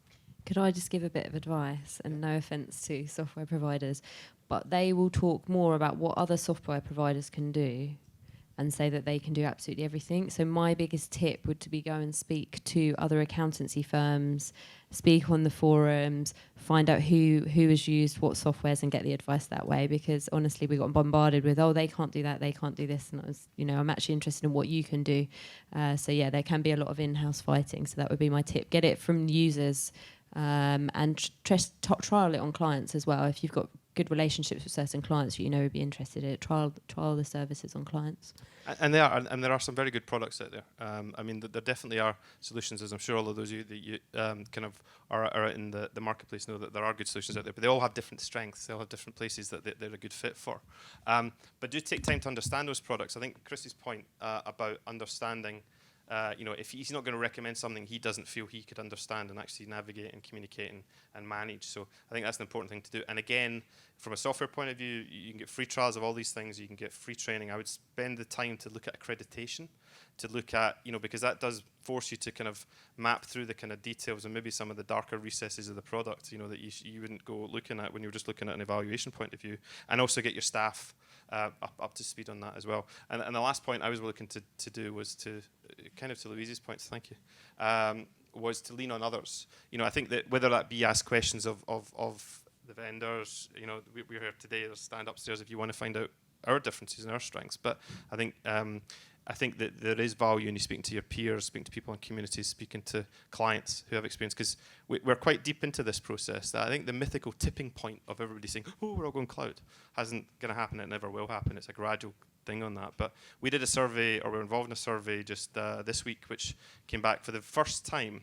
Could I just give a bit of advice, and no offence to software providers, but they will talk more about what other software providers can do and say that they can do absolutely everything. So my biggest tip would to be go and speak to other accountancy firms, speak on the forums, find out who has used what softwares and get the advice that way, because honestly we got bombarded with, oh, they can't do that, they can't do this, and I was, I'm actually interested in what you can do. So yeah, there can be a lot of in-house fighting, so that would be my tip. Get it from users, and trial it on clients as well. If you've got good relationships with certain clients would be interested in it, trial the services on clients. And there are some very good products out there. I mean, there definitely are solutions, as I'm sure all of those of you that you kind of are out in the marketplace know that there are good solutions out there, but they all have different strengths. They all have different places that they're a good fit for. But do take time to understand those products. I think Chris's point about understanding, if he's not going to recommend something he doesn't feel he could understand and actually navigate and communicate and manage. So I think that's an important thing to do. And again, from a software point of view, you can get free trials of all these things. You can get free training. I would spend the time to look at accreditation, to look at, because that does force you to kind of map through the kind of details and maybe some of the darker recesses of the product, that you wouldn't go looking at when you're just looking at an evaluation point of view. And also get your staff up to speed on that as well. And the last point I was looking to do was to, kind of to Louise's points, thank you, was to lean on others. I think that whether that be ask questions of the vendors, we're here today, there's stand upstairs if you want to find out our differences and our strengths. But I think that there is value in you speaking to your peers, speaking to people in communities, speaking to clients who have experience, because we're quite deep into this process. I think the mythical tipping point of everybody saying, oh, we're all going cloud, hasn't going to happen. It never will happen. It's a gradual thing on that. But we did a survey, or we're involved in a survey just this week, which came back for the first time.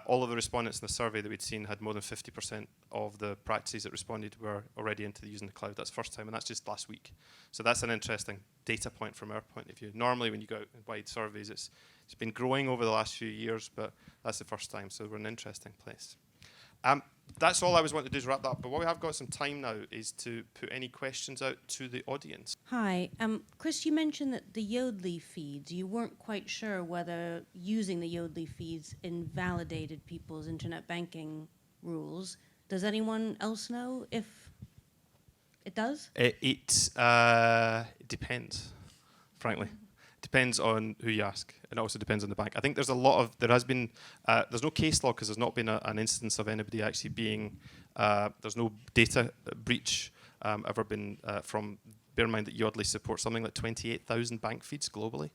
All of the respondents in the survey that we'd seen had more than 50% of the practices that responded were already into using the cloud. That's the first time, and that's just last week. So that's an interesting data point from our point of view. Normally, when you go out in wide surveys, it's been growing over the last few years, but that's the first time, so we're in an interesting place. That's all I was wanting to do is wrap that up. But what we have got some time now is to put any questions out to the audience. Hi. Chris, you mentioned that the Yodlee feeds, you weren't quite sure whether using the Yodlee feeds invalidated people's internet banking rules. Does anyone else know if it does? It depends, frankly. Depends on who you ask, and it also depends on the bank. I think there's there's no case law because there's not been an instance of anybody actually being, there's no data breach ever been from, bear in mind that Yodlee supports something like 28,000 bank feeds globally.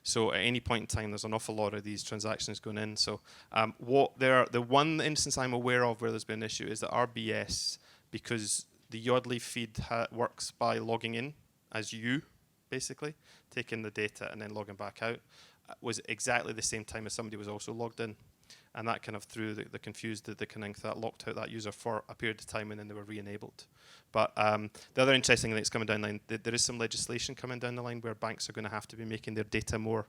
So at any point in time, there's an awful lot of these transactions going in. So the one instance I'm aware of where there's been an issue is that RBS, because the Yodlee feed works by logging in as you, basically, taking the data and then logging back out, was exactly the same time as somebody was also logged in. And that kind of threw the confused, the connect that locked out that user for a period of time, and then they were re-enabled. But the other interesting thing that's coming down the line, there is some legislation coming down the line where banks are going to have to be making their data more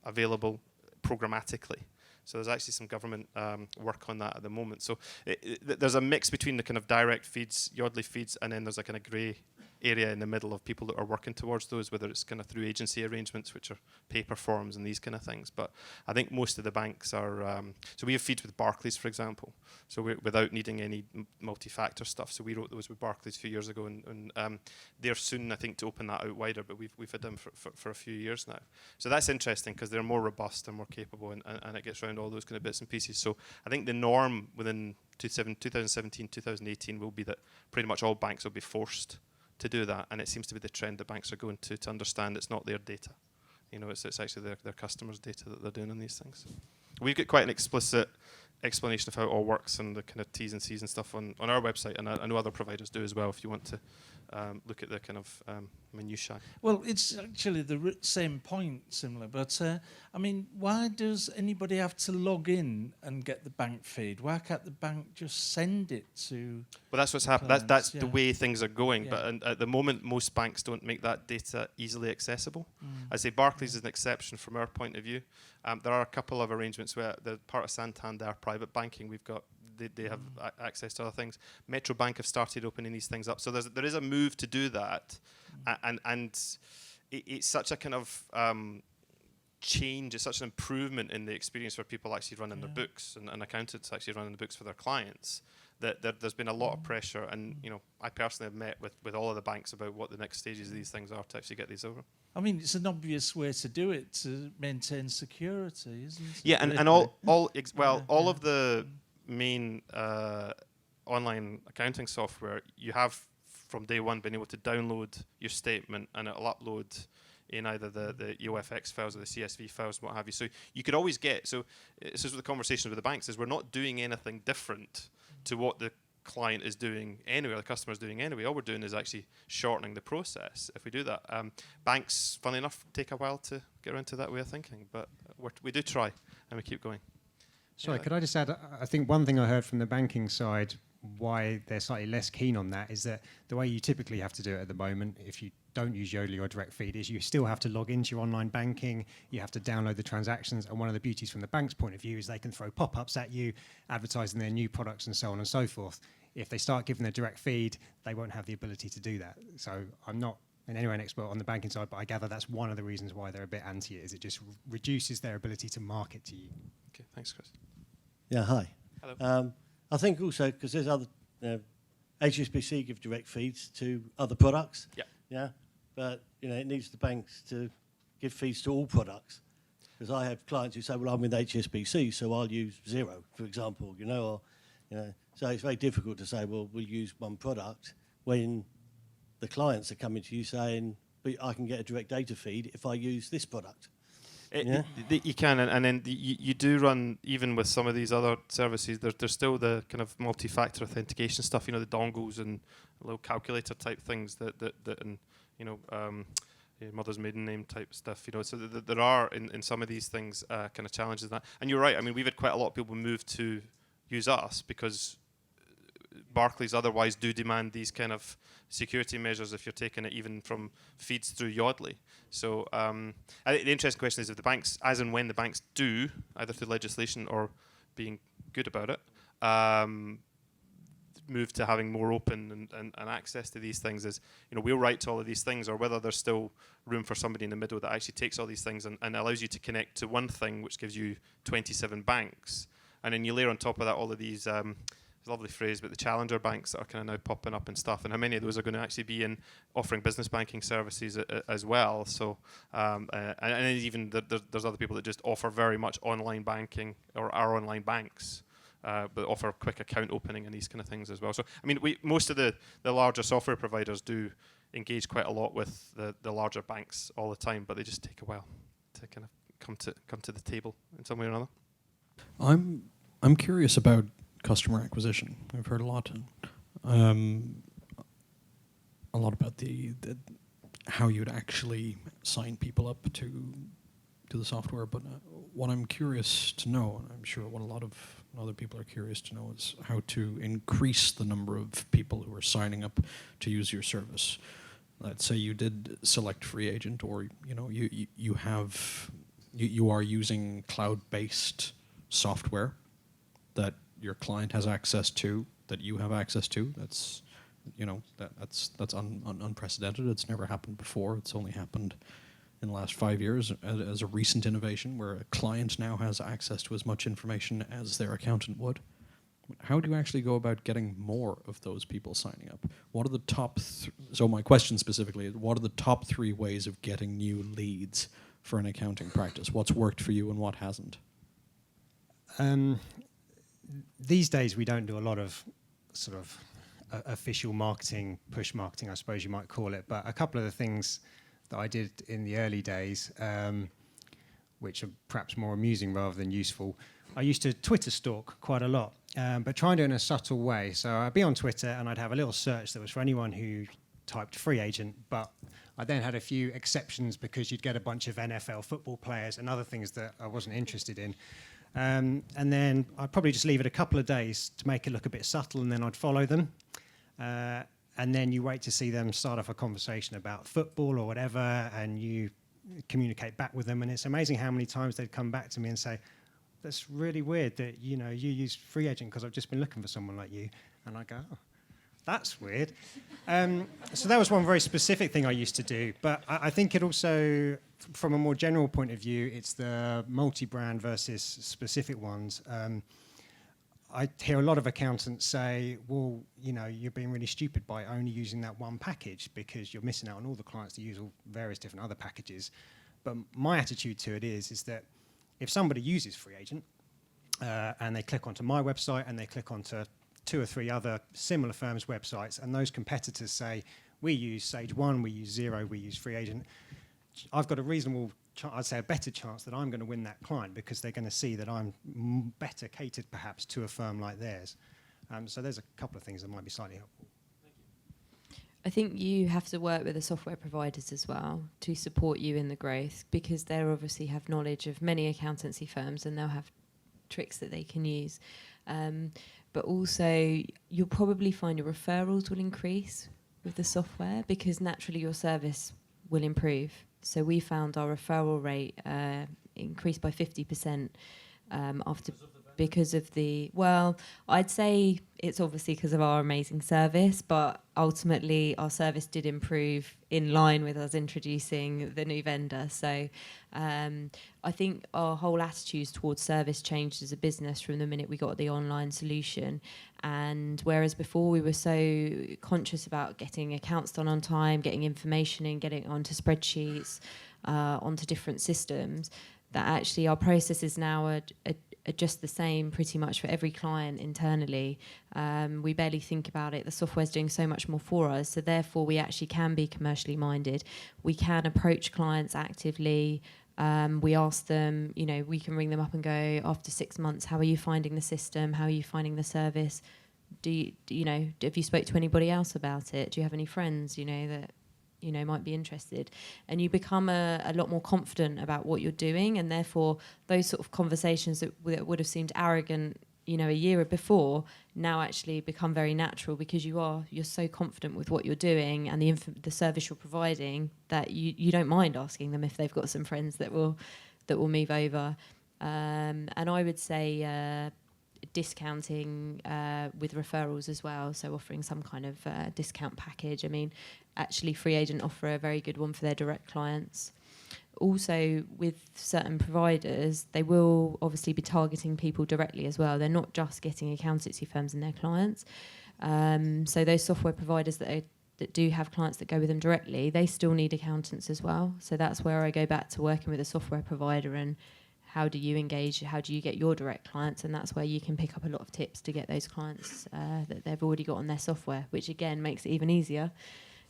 available programmatically. So there's actually some government work on that at the moment. So there's a mix between the kind of direct feeds, Yodlee feeds, and then there's a kind of grey area in the middle of people that are working towards those, whether it's kind of through agency arrangements, which are paper forms and these kind of things. But I think most of the banks are, so we have feeds with Barclays, for example, so without needing any multi-factor stuff. So we wrote those with Barclays a few years ago, and they're soon, I think, to open that out wider, but we've had them for a few years now. So that's interesting because they're more robust and more capable, and it gets around all those kind of bits and pieces. So I think the norm within 2017, 2018 will be that pretty much all banks will be forced to do that, and it seems to be the trend that banks are going to understand it's not their data. It's actually their customers' data that they're doing on these things. We've got quite an explicit explanation of how it all works and the kind of T's and C's and stuff on our website, and I know other providers do as well if you want to look at the kind of minutiae. Well, it's actually the same point, similar, but I mean, why does anybody have to log in and get the bank feed? Why can't the bank just send it to? Well, that's what's happening. That's Yeah. the way things are going. Yeah. But at the moment, most banks don't make that data easily accessible. I say Barclays is an exception from our point of view. There are a couple of arrangements where they're part of Santander private banking. We've got they have access to other things. Metro Bank have started opening these things up. So there is a move to do that, and it's such a kind of change. It's such an improvement in the experience for people actually running their books and accountants actually running the books for their clients. That there's been a lot of pressure, and I personally have met with all of the banks about what the next stages of these things are to actually get these over. I mean, it's an obvious way to do it to maintain security, isn't it? Yeah, and all of the main online accounting software, you have from day one been able to download your statement, and it'll upload in either the UFX files or the CSV files, what have you. So you could always get. So this is what the conversation with the banks is. We're not doing anything different to what the client is doing anyway, or the customer is doing anyway. All we're doing is actually shortening the process if we do that. Banks, funnily enough, take a while to get around to that way of thinking, but we do try, and we keep going. Sorry, could I just add, I think one thing I heard from the banking side, why they're slightly less keen on that, is that the way you typically have to do it at the moment, if you don't use Yodlee or direct feed, is you still have to log into your online banking, you have to download the transactions, and one of the beauties from the bank's point of view is they can throw pop-ups at you, advertising their new products and so on and so forth. If they start giving a direct feed, they won't have the ability to do that. So I'm not in any way an expert on the banking side, but I gather that's one of the reasons why they're a bit anti it, is it just reduces their ability to market to you. Okay, thanks, Chris. Yeah, hi. Hello. I think also, because there's other, HSBC give direct feeds to other products. Yeah. Yeah, but it needs the banks to give feeds to all products. Because I have clients who say, well, I'm with HSBC, so I'll use Xero, for example, So it's very difficult to say, well, we'll use one product when the clients are coming to you saying, but I can get a direct data feed if I use this product. You can, and then you do run, even with some of these other services, there's still the kind of multi-factor authentication stuff, the dongles and little calculator type things that and mother's maiden name type stuff, so there are in some of these things kind of challenges in that. And you're right, I mean, we've had quite a lot of people move to use us because Barclays otherwise do demand these kind of security measures if you're taking it even from feeds through Yodlee. So I think the interesting question is if the banks, as and when the banks do, either through legislation or being good about it, move to having more open and access to these things, is we'll write to all of these things, or whether there's still room for somebody in the middle that actually takes all these things and allows you to connect to one thing which gives you 27 banks, and then you layer on top of that all of these lovely phrase, but the challenger banks that are kind of now popping up and stuff, and how many of those are going to actually be in offering business banking services as well. So, and even there's other people that just offer very much online banking or are online banks, but offer quick account opening and these kind of things as well. So, I mean, most of the larger software providers do engage quite a lot with the larger banks all the time, but they just take a while to kind of come to the table in some way or another. I'm curious about customer acquisition. I've heard a lot about the how you'd actually sign people up to the software. But what I'm curious to know, and I'm sure what a lot of other people are curious to know, is how to increase the number of people who are signing up to use your service. Let's say you did select free agent, or you are using cloud-based software that your client has access to, that you have access to. That's unprecedented. It's never happened before. It's only happened in the last 5 years as a recent innovation, where a client now has access to as much information as their accountant would. How do you actually go about getting more of those people signing up? What are the top? So my question specifically is, what are the top 3 ways of getting new leads for an accounting practice? What's worked for you and what hasn't? These days, we don't do a lot of sort of official marketing, push marketing, I suppose you might call it. But a couple of the things that I did in the early days, which are perhaps more amusing rather than useful, I used to Twitter stalk quite a lot, but try and do it in a subtle way. So I'd be on Twitter and I'd have a little search that was for anyone who typed free agent, but I then had a few exceptions because you'd get a bunch of NFL football players and other things that I wasn't interested in. And then I'd probably just leave it a couple of days to make it look a bit subtle, and then I'd follow them. And then you wait to see them start off a conversation about football or whatever, and you communicate back with them. And it's amazing how many times they'd come back to me and say, that's really weird that, you know, you use free agent because I've just been looking for someone like you. And I go, oh, that's weird. So that was one very specific thing I used to do. But I think it also, from a more general point of view, it's the multi-brand versus specific ones. I hear a lot of accountants say, well, you know, you're being really stupid by only using that one package because you're missing out on all the clients that use all various different other packages. But my attitude to it is that if somebody uses free agent and they click onto my website and they click onto 2 or 3 other similar firms' websites, and those competitors say, we use Sage 1, we use Xero, we use free agent, I've got a reasonable, I'd say a better chance that I'm going to win that client because they're going to see that I'm better catered perhaps to a firm like theirs. So there's a couple of things that might be slightly helpful. I think you have to work with the software providers as well to support you in the growth, because they obviously have knowledge of many accountancy firms and they'll have tricks that they can use. But also, you'll probably find your referrals will increase with the software because naturally your service will improve. So we found our referral rate increased by 50% after because of the, well, I'd say it's obviously because of our amazing service, but ultimately our service did improve in line with us introducing the new vendor. So I think our whole attitude towards service changed as a business from the minute we got the online solution. And whereas before we were so conscious about getting accounts done on time, getting information in, getting onto spreadsheets, onto different systems, that actually our processes now are just the same pretty much for every client internally. We barely think about it. The software's doing so much more for us, so therefore we actually can be commercially minded. We can approach clients actively. We ask them, you know, we can ring them up and go, after 6 months, how are you finding the system? How are you finding the service? Do you know, have you spoke to anybody else about it? Do you have any friends, you know, that you know might be interested? And you become a lot more confident about what you're doing, and therefore those sort of conversations that would have seemed arrogant, you know, a year before, now actually become very natural because you're so confident with what you're doing and the service you're providing that you don't mind asking them if they've got some friends that will move over. And I would say discounting with referrals as well, so offering some kind of discount package. I mean, actually free agent offer a very good one for their direct clients. Also, with certain providers, they will obviously be targeting people directly as well. They're not just getting accountancy firms and their clients. So those software providers that do have clients that go with them directly, they still need accountants as well. So that's where I go back to working with a software provider and how do you engage, how do you get your direct clients, and that's where you can pick up a lot of tips to get those clients that they've already got on their software, which again makes it even easier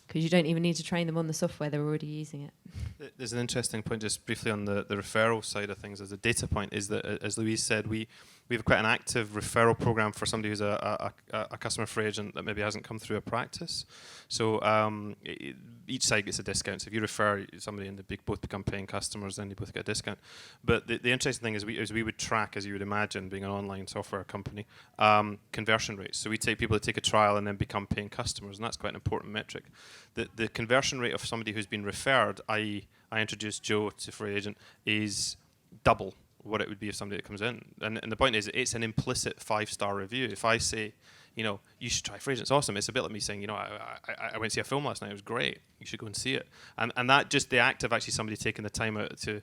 because you don't even need to train them on the software, they're already using it. There's an interesting point just briefly on the referral side of things as a data point, is that, as Louise said, we have quite an active referral program for somebody who's a customer free agent that maybe hasn't come through a practice. So each side gets a discount. So if you refer somebody and they both become paying customers, then you both get a discount. But the interesting thing is we would track, as you would imagine, being an online software company, conversion rates. So we take people that take a trial and then become paying customers, and that's quite an important metric. The conversion rate of somebody who's been referred, i.e. I introduced Joe to free agent, is double what it would be if somebody that comes in. And the point is, it's an implicit 5-star review. If I say, you know, you should try free agent, it's awesome. It's a bit like me saying, you know, I went to see a film last night, it was great. You should go and see it. And that just the act of actually somebody taking the time out to,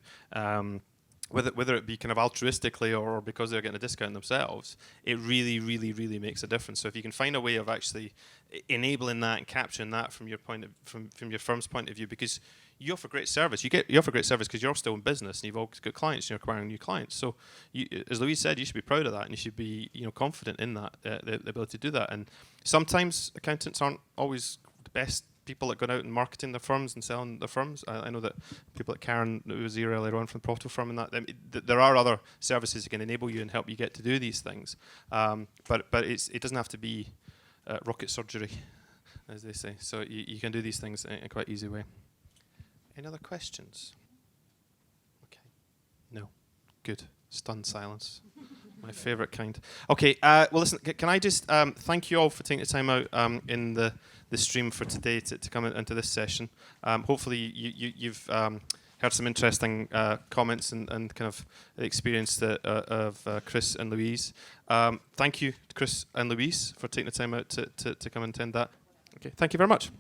whether it be kind of altruistically or because they're getting a discount themselves, it really, really, really makes a difference. So if you can find a way of actually enabling that and capturing that from your point of, from your firm's point of view, because you offer great service. You offer great service because you're still in business and you've always got clients and you're acquiring new clients. So, as Louise said, you should be proud of that and you should be, you know, confident in that, the ability to do that. And sometimes accountants aren't always the best people that go out and marketing their firms and selling their firms. I know that people like Karen, who was here earlier on from the Profitable Firm, and that there are other services that can enable you and help you get to do these things. But it doesn't have to be rocket surgery, as they say. So you can do these things in a quite easy way. Any other questions? Okay. No. Good. Stunned silence. My favourite kind. Okay. Well, listen. Can I just thank you all for taking the time out in the stream for today to come into this session. Hopefully you've heard some interesting comments and kind of the experience of Chris and Louise. Thank you, Chris and Louise, for taking the time out to come and attend that. Okay, thank you very much.